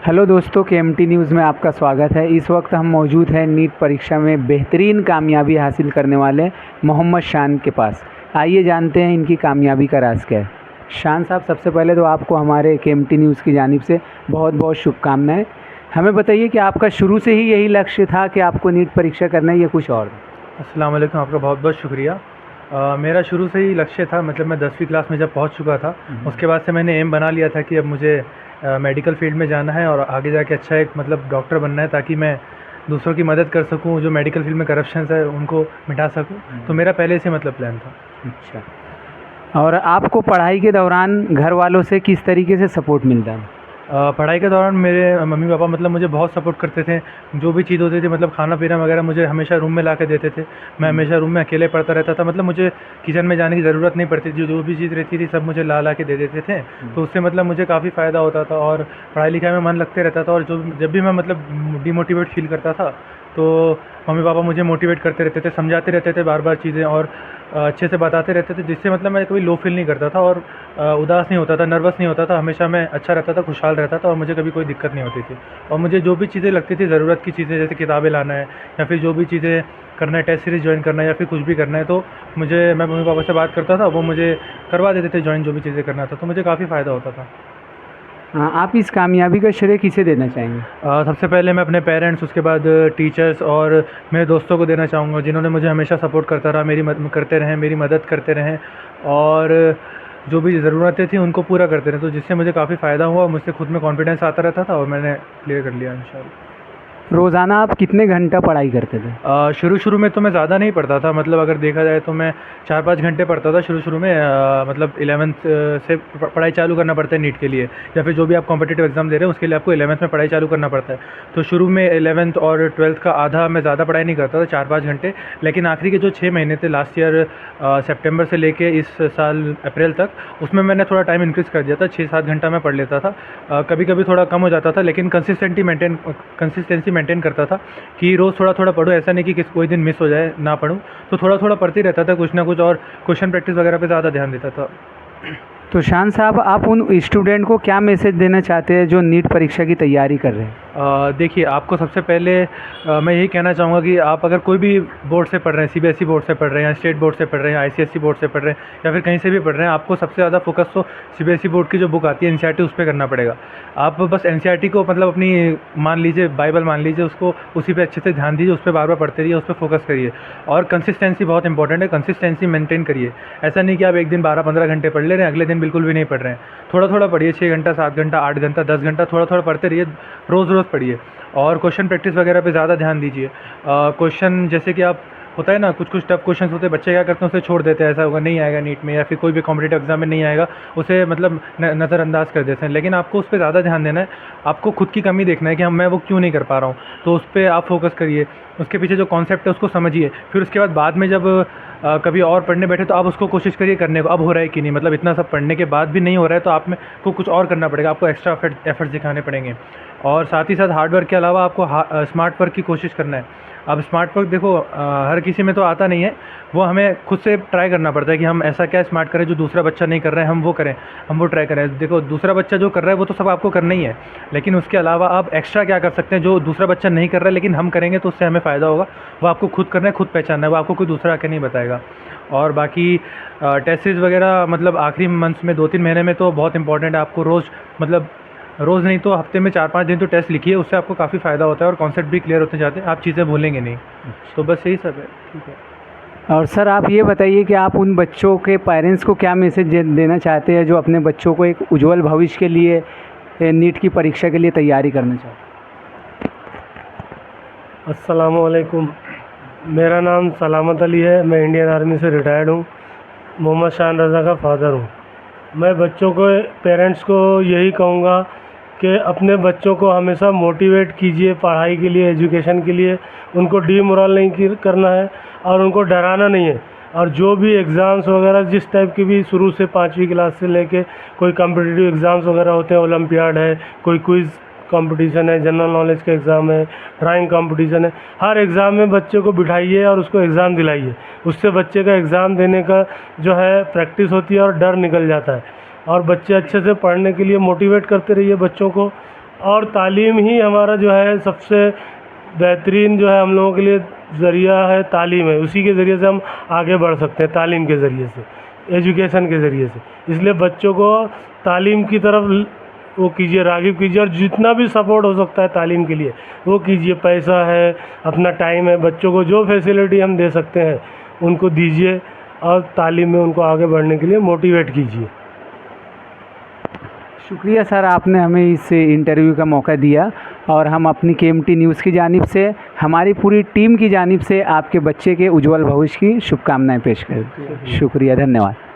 Hello दोस्तों, KMT news में आपका स्वागत है। इस वक्त हम मौजूद हैं नीट परीक्षा में बेहतरीन कामयाबी हासिल करने वाले मोहम्मद शान के पास। आइए जानते हैं इनकी कामयाबी का राज क्या है। शान साहब, सबसे पहले तो आपको हमारे KMT न्यूज़ की जानिब से बहुत बहुत शुभकामनाएं। हमें बताइए कि आपका शुरू से ही यही लक्ष्य था कि आपको नीट परीक्षा करना है या कुछ और? अस्सलाम वालेकुम, आपका बहुत बहुत शुक्रिया। मेरा शुरू से ही लक्ष्य था, मतलब मैं 10वीं क्लास में जब पहुंच चुका था उसके बाद से मैंने एम बना लिया था कि अब मुझे मेडिकल फील्ड में जाना है और आगे जाके अच्छा एक मतलब डॉक्टर बनना है, ताकि मैं दूसरों की मदद कर सकूं, जो मेडिकल फील्ड में करप्शंस है उनको मिटा सकूं। तो मेरा पहले से मतलब प्लान था। अच्छा, और आपको पढ़ाई के दौरान घर वालों से किस तरीके से सपोर्ट मिलता है? पढ़ाई के दौरान मेरे मम्मी पापा मतलब मुझे बहुत सपोर्ट करते थे। जो भी चीज़ होती थी, मतलब खाना पीना वगैरह मुझे हमेशा रूम में ला के देते थे। मैं हमेशा रूम में अकेले पढ़ता रहता था, मतलब मुझे किचन में जाने की ज़रूरत नहीं पड़ती थी। जो भी चीज़ रहती थी सब मुझे ला के दे देते थे। तो उससे मतलब मुझे काफ़ी फ़ायदा होता था और पढ़ाई लिखाई में मन लगते रहता था। और जब भी मैं मतलब डिमोटिवेट फील करता था तो मम्मी पापा मुझे मोटिवेट करते रहते थे, समझाते रहते थे बार बार चीज़ें, और अच्छे से बताते रहते थे, जिससे मतलब मैं कभी लो फील नहीं करता था और उदास नहीं होता था, नर्वस नहीं होता था। हमेशा मैं अच्छा रहता था, खुशहाल रहता था और मुझे कभी कोई दिक्कत नहीं होती थी। और मुझे जो भी चीज़ें लगती थी ज़रूरत की चीज़ें, जैसे किताबें लाना है या फिर जो भी चीज़ें करना है, टेस्ट सीरीज़ ज्वाइन करना है या फिर कुछ भी करना है, तो मैं मम्मी पापा से बात करता था, वो मुझे करवा देते थे ज्वाइन, जो भी चीज़ें करना था। तो मुझे काफ़ी फ़ायदा होता था। हाँ, आप इस कामयाबी का श्रेय किसे देना चाहेंगे? सबसे पहले मैं अपने पेरेंट्स, उसके बाद टीचर्स और मेरे दोस्तों को देना चाहूँगा, जिन्होंने मुझे हमेशा सपोर्ट करता रहा, करते रहें, मेरी मदद करते रहें और जो भी ज़रूरतें थी उनको पूरा करते रहे। तो जिससे मुझे काफ़ी फ़ायदा हुआ, मुझसे खुद में कॉन्फिडेंस आता रहता था और मैंने क्लियर कर लिया इंशाल्लाह। रोज़ाना आप कितने घंटा पढ़ाई करते थे? शुरू में तो मैं ज़्यादा नहीं पढ़ता था, मतलब अगर देखा जाए तो मैं 4-5 घंटे पढ़ता था शुरू में। मतलब 11th से पढ़ाई चालू करना पड़ता है नीट के लिए, या फिर जो भी आप कॉम्पिटिटिव एग्ज़ाम दे रहे हैं उसके लिए आपको 11th में पढ़ाई चालू करना पड़ता है। तो शुरू में 11th और 12th का आधा मैं ज़्यादा पढ़ाई नहीं करता था, 4-5 घंटे। लेकिन आखिरी के जो 6 महीने थे लास्ट ईयर, सितंबर से लेके इस साल अप्रैल तक, उसमें मैंने थोड़ा टाइम इंक्रीज़ कर दिया था। 6-7 घंटा मैं पढ़ लेता था। कभी-कभी थोड़ा कम हो जाता था, लेकिन कंसिस्टेंसी मेंटेन करता था कि रोज़ थोड़ा-थोड़ा पढूँ। ऐसा नहीं कि कोई दिन मिस हो जाए ना पढूँ। तो थोड़ा-थोड़ा पढ़ते रहता था कुछ ना कुछ, और क्वेश्चन प्रैक्टिस वगैरह पे ज़्यादा ध्यान देता था। तो शान साहब, आप उन स्टूडेंट को क्या मैसेज देना चाहते हैं जो नीट परीक्षा की तैयारी कर रहे हैं? देखिए, आपको सबसे पहले मैं यही कहना चाहूँगा कि आप अगर कोई भी बोर्ड से पढ़ रहे हैं, CBSE बोर्ड से पढ़ रहे हैं या स्टेट बोर्ड से पढ़ रहे हैं, ICSE बोर्ड से पढ़ रहे हैं या फिर कहीं से भी पढ़ रहे हैं, आपको सबसे ज़्यादा फोकस तो CBSE बोर्ड की जो बुक आती है NCERT, उस पे करना पड़ेगा। आप बस NCERT को मतलब अपनी मान लीजिए, बाइबल मान लीजिए उसको, उसी पे अच्छे से ध्यान दीजिए, उस पे बार-बार पढ़ते रहिए, उस पे फोकस करिए। और कंसिस्टेंसी बहुत इंपॉर्टेंट है, कंसिस्टेंसी मेंटेन करिए। ऐसा नहीं कि आप एक दिन 12-15 घंटे पढ़ ले रहे हैं, अगले दिन बिल्कुल भी नहीं पढ़ रहे हैं। थोड़ा-थोड़ा पढ़िए, 6 घंटा, 7 घंटा, 8 घंटा, 10 घंटा, थोड़ा-थोड़ा पढ़ते रहिए, रोज़-रोज़ पढ़िए। और क्वेश्चन प्रैक्टिस वगैरह पे ज़्यादा ध्यान दीजिए। क्वेश्चन जैसे कि आप, होता है ना, कुछ टफ क्वेश्चंस होते हैं, बच्चे क्या करते हैं उसे छोड़ देते हैं, ऐसा होगा नहीं आएगा नीट में या फिर कोई भी कॉम्पिटिटिव एग्जाम में नहीं आएगा, उसे मतलब नज़रअंदाज कर देते हैं। लेकिन आपको उस पर ज़्यादा ध्यान देना है, आपको खुद की कमी देखना है कि मैं वो क्यों नहीं कर पा रहा हूँ, तो उस पर आप फोकस करिए, उसके पीछे जो कॉन्सेप्ट है उसको समझिए। फिर उसके बाद में जब कभी और पढ़ने बैठे तो आप उसको कोशिश करिए करने को, अब हो रहा है कि नहीं, मतलब इतना सब पढ़ने के बाद भी नहीं हो रहा है तो आप में को कुछ और करना पड़ेगा, आपको एक्स्ट्रा एफर्ट्स दिखाने पड़ेंगे। और साथ ही साथ हार्ड वर्क के अलावा आपको स्मार्ट वर्क की कोशिश करना है। अब स्मार्ट वर्क देखो, हर किसी में तो आता नहीं है, वो हमें खुद से ट्राई करना पड़ता है कि हम ऐसा क्या स्मार्ट करें जो दूसरा बच्चा नहीं कर रहा है, हम वो करें, हम वो ट्राई करें। देखो, दूसरा बच्चा जो कर रहा है वो तो सब आपको करना ही है, लेकिन उसके अलावा आप एक्स्ट्रा क्या कर सकते हैं जो दूसरा बच्चा नहीं कर रहा है लेकिन हम करेंगे तो उससे हमें फ़ायदा होगा, वो आपको खुद करना है, खुद पहचानना है, वो आपको कोई दूसरा आके नहीं बताएगा। और बाकी टेस्ट सीरीज़ वगैरह मतलब आखिरी मंथ्स में 2-3 महीने में तो बहुत इंपॉर्टेंट है। आपको रोज़ नहीं तो हफ्ते में 4-5 दिन तो टेस्ट लिखिए, उससे आपको काफ़ी फ़ायदा होता है और कॉन्सेप्ट भी क्लियर होते जाते हैं, आप चीज़ें भूलेंगे नहीं। तो बस यही सब है। ठीक है। और सर, आप ये बताइए कि आप उन बच्चों के पेरेंट्स को क्या मैसेज देना चाहते हैं जो अपने बच्चों को एक उज्जवल भविष्य के लिए नीट की परीक्षा के लिए तैयारी करना चाहते हैं? अस्सलामुअलैकुम, मेरा नाम सलामत अली है। मैं इंडियन आर्मी से रिटायर्ड हूँ। मोहम्मद शान रज़ा का फादर हूँ। मैं बच्चों को, पेरेंट्स को यही कहूँगा कि अपने बच्चों को हमेशा मोटिवेट कीजिए पढ़ाई के लिए, एजुकेशन के लिए। उनको डीमोरल नहीं करना है और उनको डराना नहीं है। और जो भी एग्ज़ाम्स वगैरह जिस टाइप की भी शुरू से 5वीं क्लास से लेके कोई कॉम्पिटिटिव एग्ज़ाम्स वगैरह होते हैं, ओलंपियाड है, कोई क्विज़ कंपटीशन है, जनरल नॉलेज का एग्ज़ाम है, ड्राइंग कंपटीशन है, हर एग्ज़ाम में बच्चे को बिठाइए और उसको एग्ज़ाम दिलाइए। उससे बच्चे का एग्ज़ाम देने का जो है प्रैक्टिस होती है और डर निकल जाता है। और बच्चे अच्छे से पढ़ने के लिए मोटिवेट करते रहिए बच्चों को। और तालीम ही हमारा जो है सबसे बेहतरीन जो है हम लोगों के लिए ज़रिया है, तालीम है। उसी के ज़रिए से हम आगे बढ़ सकते हैं, तालीम के ज़रिए से, एजुकेशन के ज़रिए से। इसलिए बच्चों को तालीम की तरफ वो कीजिए, राग़िब कीजिए, और जितना भी सपोर्ट हो सकता है तालीम के लिए वो कीजिए। पैसा है, अपना टाइम है, बच्चों को जो फैसिलिटी हम दे सकते हैं उनको दीजिए और तालीम में उनको आगे बढ़ने के लिए मोटिवेट कीजिए। शुक्रिया सर, आपने हमें इस इंटरव्यू का मौका दिया और हम अपनी KMT न्यूज़ की जानिब से, हमारी पूरी टीम की जानिब से आपके बच्चे के उज्जवल भविष्य की शुभकामनाएं पेश करें। शुक्रिया, धन्यवाद।